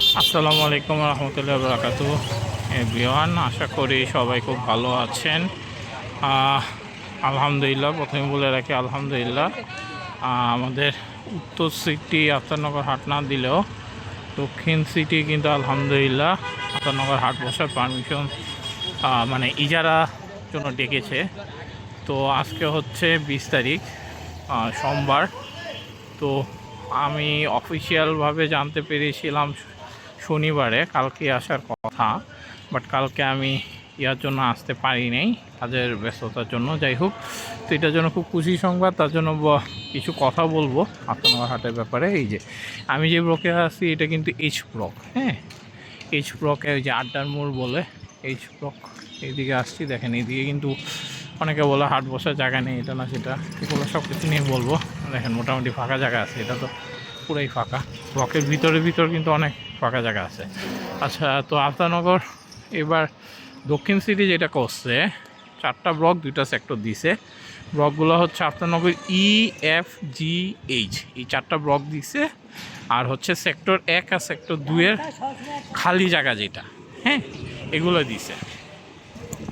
আসসালামু আলাইকুম রহমতুল্লাহ বরকাতু এভরিওয়ান, আশা করি সবাই খুব ভালো আছেন। আলহামদুলিল্লাহ, প্রথমে বলে রাখি আলহামদুলিল্লাহ। আমাদের উত্তর সিটি আফতারনগর হাট না দিলেও দক্ষিণ সিটি কিন্তু আলহামদুলিল্লাহ আফতারনগর হাট বসার পারমিশন মানে ইজারা জন্য ডেকেছে। তো আজকে হচ্ছে 20 তারিখ, সোমবার। তো আমি অফিসিয়ালভাবে জানতে পেরেছিলাম শনিবারে কালকে আসার কথা, বাট কালকে আমি ইয়ার জন্য আসতে পারি নাই, কাজের ব্যস্ততার জন্য। যাই হোক, তো এটার জন্য খুব খুশি সংবাদ। তার জন্য কিছু কথা বলবো আফতারনগর হাটের ব্যাপারে। এই যে আমি যে ব্লকে আছি এটা কিন্তু এইচ ব্লক। হ্যাঁ, এইচ ব্লকে ওই যে আড্ডার মোড় বলে এইচ ব্লক, এইদিকে আসছি। দেখেন এইদিকে কিন্তু অনেকে বলে হাট বসার জায়গা নেই, এটা না সেটা, এগুলো সব কিছু নিয়ে বলবো। দেখেন মোটামুটি ফাঁকা জায়গা আছে, এটা তো পুরাই ফাঁকা। ব্লকের ভিতর কিন্তু অনেক ফাঁকা জায়গা আছে। আচ্ছা, তো আফতারনগর এবার দক্ষিণ সিটি যেটা করছে, 4টা ব্লক 2টা সেক্টর দিছে। ব্লকগুলো হচ্ছে আফতারনগর EFGH, এই 4টা ব্লক দিছে। আর হচ্ছে সেক্টর 1 আর সেক্টর 2-এর খালি জায়গা যেটা, হ্যাঁ, এগুলো দিছে।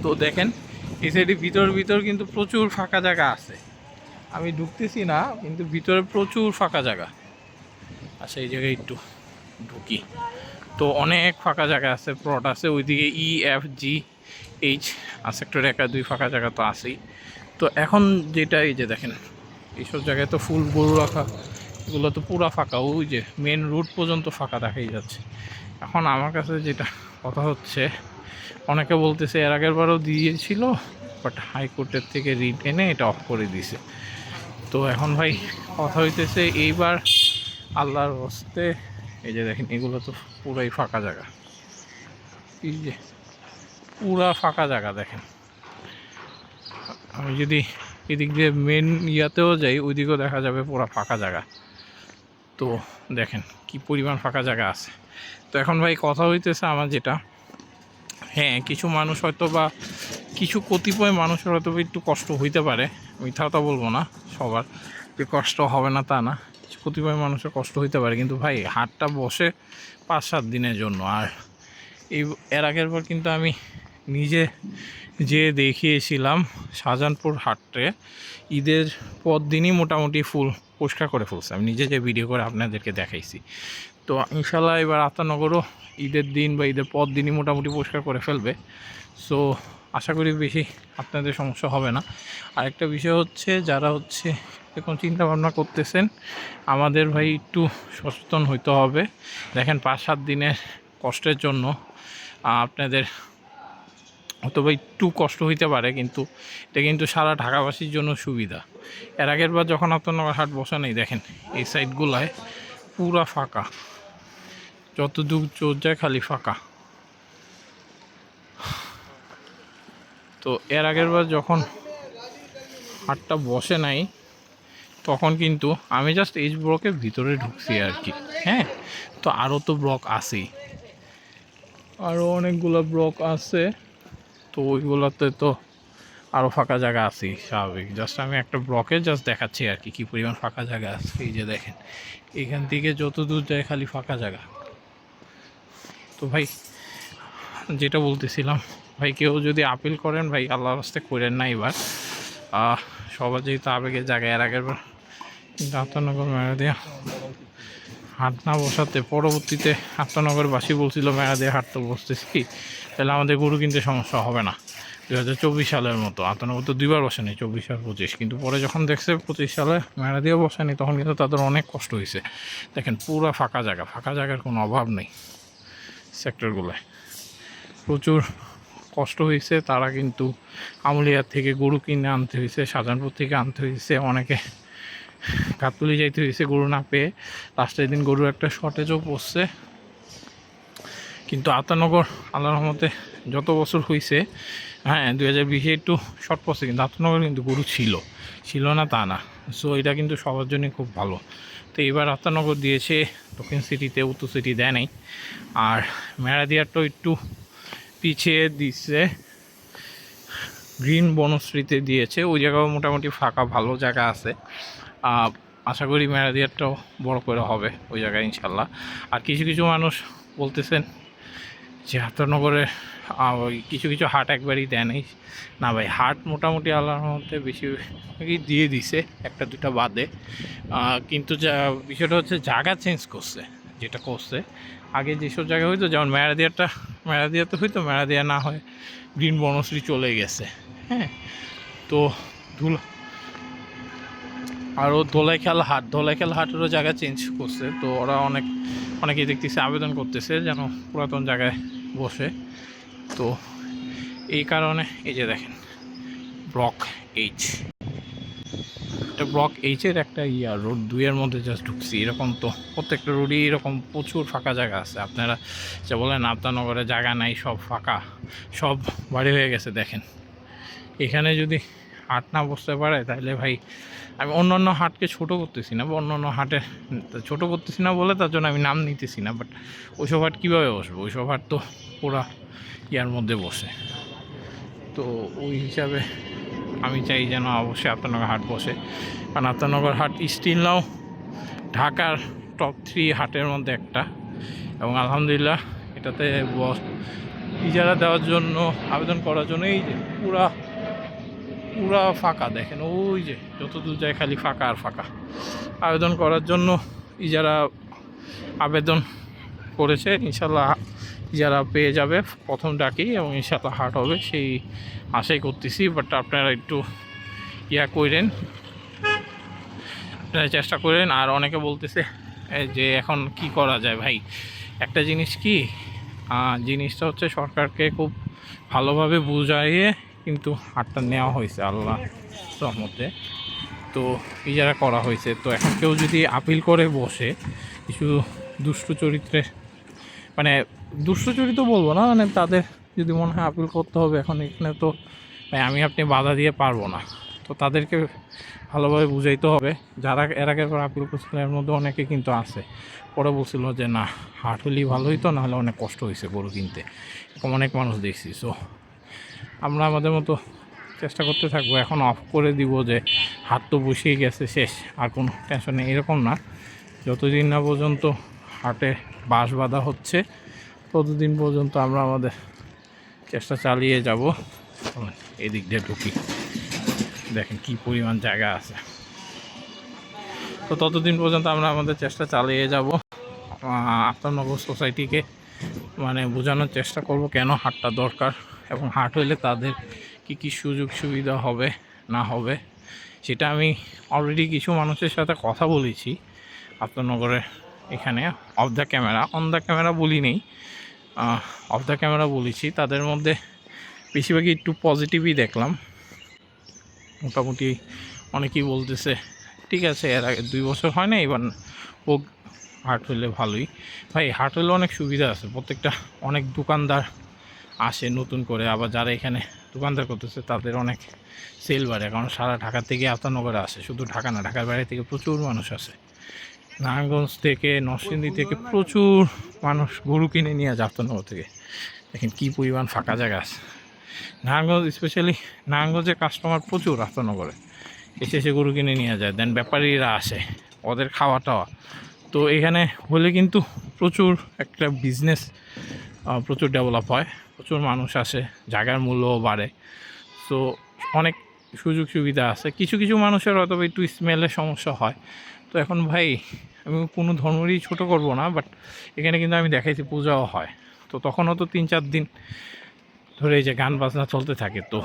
তো দেখেন এই সাইডে ভিতর কিন্তু প্রচুর ফাঁকা জায়গা আছে। আমি ঢুকতেছি না, কিন্তু ভিতরে প্রচুর ফাঁকা জায়গা। আচ্ছা, এই জায়গায় একটু ঢুকি, তো অনেক ফাঁকা জায়গা আছে, প্লট আছে। ওইদিকে EFGH আর সেক্টর 1 আর 2 ফাঁকা জায়গা তো আছেই। তো এখন যেটা, এই যে দেখেন এইসব জায়গায় তো ফুল গরু রাখা, এগুলো তো পুরা ফাঁকা। ওই যে মেন রুট পর্যন্ত ফাঁকা দেখাই যাচ্ছে। এখন আমার কাছে যেটা কথা হচ্ছে, অনেকে বলতেছে এর আগের বারও দিয়েছিল, বাট হাইকোর্টের থেকে রিট এনে এটা অফ করে দিছে। তো এখন ভাই কথা হইতেছে এইবার আল্লাহর হস্তে, এই যে দেখেন এগুলো তো পুরাই ফাঁকা জায়গা, এই যে পুরা ফাঁকা জায়গা। দেখেন আমি যদি এদিক দিয়ে মেন ইয়াতেও যাই, ওইদিকেও দেখা যাবে পুরা ফাঁকা জায়গা। তো দেখেন কি পরিমাণ ফাঁকা জায়গা আছে। তো এখন ভাই কথা হইতেছে আমার যেটা, হ্যাঁ কিছু মানুষ হয়তো বা কিছু কতিপয় মানুষের হয়তো একটু কষ্ট হইতে পারে, মিথ্যা কথা বলবো না, সবার যে কষ্ট হবে না তা না, কতিপয় মানুষের কষ্ট হইতে পারে। কিন্তু ভাই হাটটা বসে 5-7 দিনের জন্য। আর এর আগের বার কিন্তু আমি নিজে যে দেখিয়েছিলাম শাহজাহানপুর হাটে, ঈদের পর দিনই মোটামুটি ফুল পরিষ্কার করে ফেলছে। আমি নিজে যে ভিডিও করে আপনাদেরকে দেখাইছি। তো ইনশাল্লাহ এবার আফতারনগরও ঈদের দিন বা ঈদের পর দিনই মোটামুটি পরিষ্কার করে ফেলবে। সো আশা করি বেশি আপনাদের সমস্যা হবে না। আরেকটা বিষয় হচ্ছে, যারা হচ্ছে এরকম চিন্তা ভাবনা করতেছেন, আমাদের ভাই একটু সচেতন হইতে হবে। দেখেন 5-7 দিনের কষ্টের জন্য আপনাদের অথবা একটু কষ্ট হইতে পারে, কিন্তু এটা কিন্তু সারা ঢাকাবাসীর জন্য সুবিধা। এর আগের বার যখন আফতারনগর হাট বসা নেই, দেখেন এই সাইডগুলায় পুরা ফাঁকা, যত দূর চোর যায় খালি ফাঁকা। তো এর আগের বার যখন হাটটা বসে নাই, তখন কিন্তু আমি জাস্ট এইচ ব্লকের ভিতরে ঢুকছি আর কি। হ্যাঁ, তো আরও তো ব্লক আছেই, আরও অনেকগুলো ব্লক আছে। তো ওইগুলোতে তো আরও ফাঁকা জায়গা আছেই স্বাভাবিক। জাস্ট আমি একটা ব্লকে জাস্ট দেখাচ্ছি আর কি কী পরিমাণ ফাঁকা জায়গা আছে। এই যে দেখেন এখান থেকে যত দূর যায় খালি ফাঁকা জায়গা। তো ভাই যেটা বলতেছিলাম, ভাই কেউ যদি আপিল করেন ভাই আল্লাহর রাস্তায় করেন না। এবার সবার যেহেতু আবেগের জায়গায়, এর আগের বার কিন্তু আফতারনগর মেরাদিয়া হাট না বসাতে পরবর্তীতে আফতারনগরবাসী বলছিল মেরাদিয়া হাট তো বসতেছি, তাহলে আমাদের গরু কিনতে সমস্যা হবে না। 2024 সালের মতো আফতারনগর তো 2বার বসেনি, 24 আর 25। কিন্তু পরে যখন দেখছে 25 সালে মেরাদিয়া বসেনি, তখন কিন্তু তাদের অনেক কষ্ট হয়েছে। দেখেন পুরো ফাঁকা জায়গা, ফাঁকা জায়গার কোনো অভাব নেই। সেক্টরগুলোয় প্রচুর কষ্ট হয়েছে। তারা কিন্তু আমুলিয়ার থেকে গরু কিনে আনতে হয়েছে, শাহজাহানপুর থেকে আনতে হয়েছে, অনেকে গাবতলী যাইতে হয়েছে গরু না পেয়ে। লাস্টের দিন গরুর একটা শর্টেজও পড়ছে। কিন্তু আফতারনগর আল্লাহর রহমতে যত বছর হয়েছে, হ্যাঁ 2020-এ একটু শর্ট পড়ছে, কিন্তু আফতারনগর কিন্তু গরু ছিল না তা না। সো এটা কিন্তু সবার জন্যই খুব ভালো। তো এবার আফতারনগর দিয়েছে দক্ষিণ সিটিতে, উত্তর সিটি দেয় নাই। আর মেরাদিয়ারটাও একটু পিছিয়ে দিচ্ছে, গ্রিন বনশ্রীতে দিয়েছে। ওই জায়গাও মোটামুটি ফাঁকা ভালো জায়গা আছে। আশা করি মেরাদিয়ারটাও বড় করে হবে ওই জায়গায় ইনশাল্লাহ। আর কিছু মানুষ বলতেছেন যে আফতাবনগরে ওই কিছু কিছু হাট একবারই দেয় নাই। না ভাই, হাট মোটামুটি আল্লাহর মধ্যে বেশিরভাগই দিয়ে দিছে, একটা দুটা বাদে। কিন্তু যা বিষয়টা হচ্ছে জায়গা চেঞ্জ করছে। যেটা করছে আগে যেসব জায়গায় হইতো, যেমন মেরাদিয়াতে হইতো, মেরাদিয়া না হয় গ্রিন বনশ্রী চলে গেছে। হ্যাঁ, তো আরও ধোলাইখাল হাটেরও জায়গা চেঞ্জ করছে। তো ওরা অনেকেই দেখতেছে আবেদন করতেছে যেন পুরাতন জায়গায় বসে। তো এই কারণে এই যে দেখেন ব্লক এইচ, এটা ব্লক এইচের একটা রোড 2-এর মধ্যে জাস্ট ঢুকছি। এরকম তো প্রত্যেকটা রোডই এরকম প্রচুর ফাঁকা জায়গা আছে। আপনারা যে বলেন আফতাবনগরে জায়গা নাই, সব ফাঁকা, সব বাড়ি হয়ে গেছে, দেখেন এখানে যদি হাট না বসতে পারে তাহলে ভাই, আমি অন্য হাটকে ছোট করতেছি না, বা অন্য হাটে ছোট করতেছি না বলে তার জন্য আমি নাম নিতেছি না, বাট ওইসব হাট কীভাবে বসবে? ওইসব হাট তো পুরা ইয়ার মধ্যে বসে। তো ওই হিসাবে আমি চাই যেন অবশ্যই আফতাবনগর হাট বসে, কারণ আফতাবনগর হাট স্টিল নাও ঢাকার টপ 3 হাটের মধ্যে একটা। এবং আলহামদুলিল্লাহ এটাতে ইজারা দেওয়ার জন্য, আবেদন করার জন্য এই যে পুরা ফাঁকা, দেখেন ওই যে যতদূর যায় খালি ফাঁকা আর ফাঁকা। আবেদন করার জন্য ইজারা আবেদন করেছে, ইনশাল্লাহ ইজারা পেয়ে যাবে প্রথম ডাকেই, এবং ইনশাল্লাহ হাট হবে সেই আশাই করতেছি। বাট আপনারা একটু করেন, আপনারা চেষ্টা করেন। আর অনেকে বলতেছে যে এখন কি করা যায় ভাই, একটা জিনিস কি, জিনিসটা হচ্ছে সরকারকে খুব ভালোভাবে বুঝাইয়ে কিন্তু হাটটা নেওয়া হয়েছে আল্লাহ রহমতে, তো ইজারা করা হয়েছে। তো এখন কেউ যদি আপিল করে বসে, কিছু দুষ্টু চরিত্রের, মানে দুষ্টু চরিত্র বলবো না, মানে তাদের যদি মনে হয় আপিল করতে হবে, এখন এখানে তো আমি আপনি বাধা দিয়ে পারবো না। তো তাদেরকে ভালোভাবে বুঝাইতে হবে। যারা এর আগের পর আপিল করছিল এর মধ্যে অনেকে কিন্তু আছে, পরে বলছিল যে না হাট হলেই ভালো হইতো, নাহলে অনেক কষ্ট হয়েছে গরু কিনতে, এরকম অনেক মানুষ দেখছি। সো আমরা আমাদের মতো চেষ্টা করতে থাকবো। এখন অফ করে দিব যে হাট তো বসেই গেছে, শেষ, আর কোনো টেনশন নেই, এরকম না। যতদিন না পর্যন্ত হাটে বাঁশ বাঁধা হচ্ছে ততদিন পর্যন্ত আমরা আমাদের চেষ্টা চালিয়ে যাব। এদিক দিয়ে ঢুকি, দেখেন কি পরিমাণ জায়গা আছে। তো ততদিন পর্যন্ত আমরা আমাদের চেষ্টা চালিয়ে যাব, আফতাবনগর সোসাইটিকে মানে বোঝানোর চেষ্টা করব কেন হাটটা দরকার, এবং হাট হইলে তাদের কি সুযোগ সুবিধা হবে না হবে। সেটা আমি অলরেডি কিছু মানুষের সাথে কথা বলেছি আফতাবনগরের এখানে, of the camera, on the camera বলি নেই, অফ দ্য ক্যামেরা বলেছি। তাদের মধ্যে বেশিরভাগই একটু পজিটিভই দেখলাম। মোটামুটি অনেকেই বলতেছে ঠিক আছে, এর আগে 2 বছর হয় না, এবার ও হাট হইলে ভালোই। ভাই হাট হইলে অনেক সুবিধা আছে, প্রত্যেকটা অনেক দোকানদার আসে নতুন করে, আবার যারা এখানে দোকানদার করতেছে তাদের অনেক সেল বাড়ে, কারণ সারা ঢাকা থেকে আফতাবনগরে আসে, শুধু ঢাকা না, ঢাকার বাইরে থেকে প্রচুর মানুষ আসে, নারায়ণগঞ্জ থেকে, নরসিংদী থেকে প্রচুর মানুষ গরু কিনে নিয়ে যায় আফতাবনগর থেকে। দেখেন কী পরিমাণ ফাঁকা জায়গা আছে। নারায়ণগঞ্জ, স্পেশালি নারায়ণগঞ্জের কাস্টমার প্রচুর আফতাবনগরে এসে গরু কিনে নিয়ে যায়, দেন ব্যাপারীরা আসে, ওদের খাওয়া টাওয়া। তো এখানে হলে কিন্তু প্রচুর একটা বিজনেস প্রচুর ডেভেলপ হয়, প্রচুর মানুষ আসে, জায়গার মূল্যও বাড়ে। সো অনেক সুযোগ সুবিধা আছে। কিছু মানুষের হয়তো একটু স্মেলের সমস্যা হয়। তো এখন ভাই আমি কোনো ধর্মেরই ছোটো করব না, বাট এখানে কিন্তু আমি দেখাইছি পূজাও হয়, তো তখনও তো 3-4 দিন ধরে এই যে গান বাজনা চলতে থাকে, তো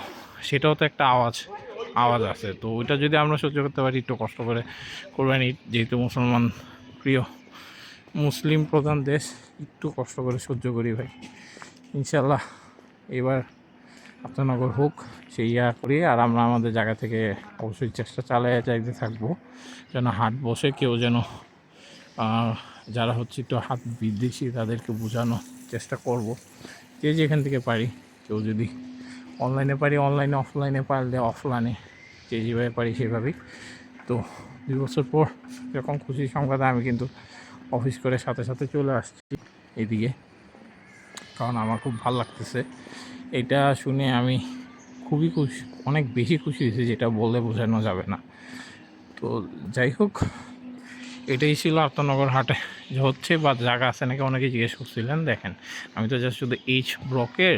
সেটাও তো একটা আওয়াজ আছে। তো ওইটা যদি আমরা সহ্য করতে পারি, একটু কষ্ট করে কোরবানি, যেহেতু মুসলমান প্রিয়, মুসলিম প্রধান দেশ, একটু কষ্ট করে সহ্য করি ভাই, ইনশাল্লাহ এবার আফতাবনগর হোক সেই করি। আর আমরা আমাদের জায়গা থেকে অবশ্যই চেষ্টা চালিয়ে যাইতে থাকবো যেন হাট বসে, কেউ যেন যারা হচ্ছে একটু হাট বিদেশি তাদেরকে বোঝানোর চেষ্টা করব, যে যেখান থেকে পারি। কেউ যদি অনলাইনে পারি অনলাইনে, অফলাইনে পারলে অফলাইনে, যেভাবে পারি সেভাবেই। তো 2 বছর পর এরকম খুশি সংবাদ আমি কিন্তু অফিস করে সাথে সাথে চলে আসছি এদিকে, কারণ আমার খুব ভালো লাগতেছে। এটা শুনে আমি খুবই খুশি, অনেক বেশি খুশি হয়েছি, যেটা বলে বোঝানো যাবে না। তো যাই হোক, এটাই ছিল আফতাবনগর হাটে যে হচ্ছে বা জায়গা আছে নাকি অনেকে জিজ্ঞেস করছিলেন। দেখেন আমি তো জাস্ট শুধু এইচ ব্লকের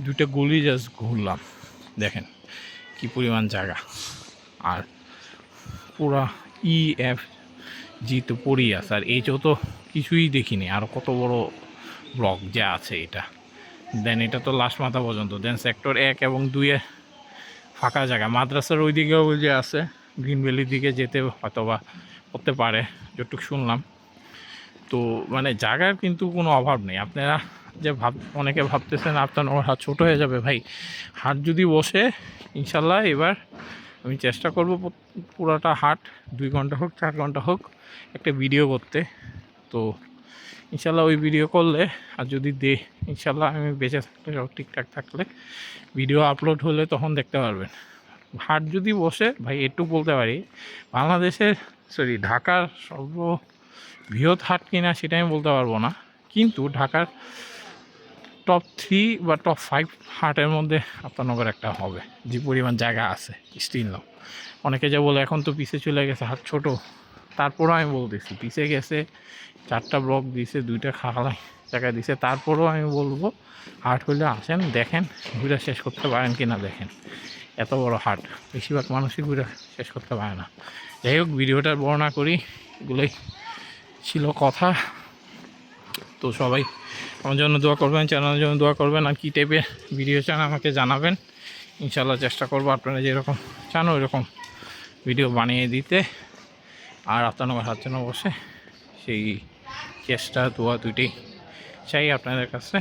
2টা গলি জাস্ট ঘুরলাম, দেখেন কি পরিমাণ জায়গা। আর পুরা EF জি তো পড়েই আছে, আর এইচও তো কিছুই দেখিনি, আর কত বড় ব্লক যা আছে এটা। দেন এটা তো লাস্ট মাথা পর্যন্ত। দেন সেক্টর 1 এবং 2-এ ফাঁকা জায়গা, মাদ্রাসার ওই দিকেও যে আছে গ্রিন ভ্যালির দিকে যেতে হয়তো বা করতে পারে যতটুকু শুনলাম। তো মানে জায়গার কিন্তু কোনো অভাব নেই। আপনারা যে অনেকে ভাবতেছেন আফতাবনগর হাট ছোটো হয়ে যাবে, ভাই হাট যদি বসে ইনশাল্লাহ এবার আমি চেষ্টা করব পুরোটা হাট 2 ঘন্টা হোক 4 ঘন্টা হোক একটা ভিডিও করতে। তো ইনশাল্লাহ ওই ভিডিও করলে আর যদি ইনশাল্লাহ আমি বেঁচে থাকলে সব ঠিকঠাক থাকলে ভিডিও আপলোড হলে তখন দেখতে পারবেন। হাট যদি বসে ভাই একটু বলতে পারি বাংলাদেশের ঢাকার বৃহৎ হাট কিনা সেটা আমি বলতে পারবো না, কিন্তু ঢাকার টপ 3 বা টপ 5 হাটের মধ্যে আফতাবনগর একটা হবে, যে পরিমাণ জায়গা আছে স্টিল নাও। অনেকে যা বলে এখন তো পিছে চলে গেছে হাট ছোট, তারপরও আমি বলতেছি পিছে গেছে, 4টা ব্লক দিছে, 2টা খালা জায়গা দিছে, তারপরেও আমি বলবো হাট হলে আসেন, দেখেন ঘুরে শেষ করতে পারেন কি না। দেখেন এত বড় হাট বেশিরভাগ মানুষই ঘুরে শেষ করতে পারে না। যাই হোক ভিডিওটা বর্ণনা করি, এগুলোই ছিল কথা। তো সবাই আমার জন্য দোয়া করবেন, চ্যানেলের জন্য দোয়া করবেন, আর কী টাইপের ভিডিও চান আমাকে জানাবেন। ইনশাল্লাহ চেষ্টা করবো আপনারা যেরকম চান ওই রকম ভিডিও বানিয়ে দিতে। আর আফতাবনগর হাট যেন বসে সেই চেষ্টা দোয়া দুইটাই চাই আপনাদের কাছে।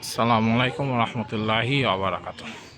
আসসালামু আলাইকুম রহমতুল্লাহি ওয়া বারাকাতুহু।